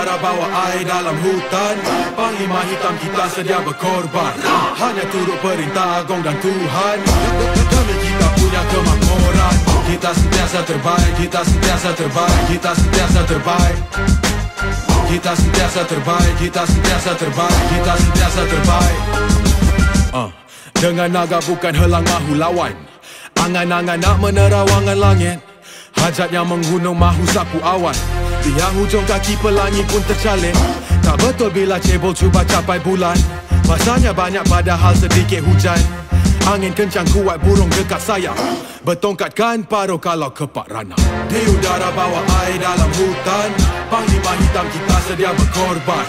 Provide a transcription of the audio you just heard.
udara bawa air dalam hutan. Panglima hitam kita sedia berkorban, hanya turut perintah Agong dan Tuhan. Demi kita punya kemakmuran, kita sentiasa terbaik, kita sentiasa terbaik, kita sentiasa terbaik. Kita sentiasa terbaik, kita sentiasa terbaik, kita sentiasa terbaik. Dengan naga bukan helang mahu lawan, angan-angan nak menerawangan langit. Hajat yang menggunung mahu sapu awan, biar hujung kaki pelangi pun tercalin. Tak betul bila cebol cuba capai bulan, masanya banyak padahal sedikit hujan. Angin kencang kuat burung dekat sayap, bertongkatkan paruh kalau kepak ranah. Di udara bawa air dalam hutan, Panglima hitam kita sedia berkorban.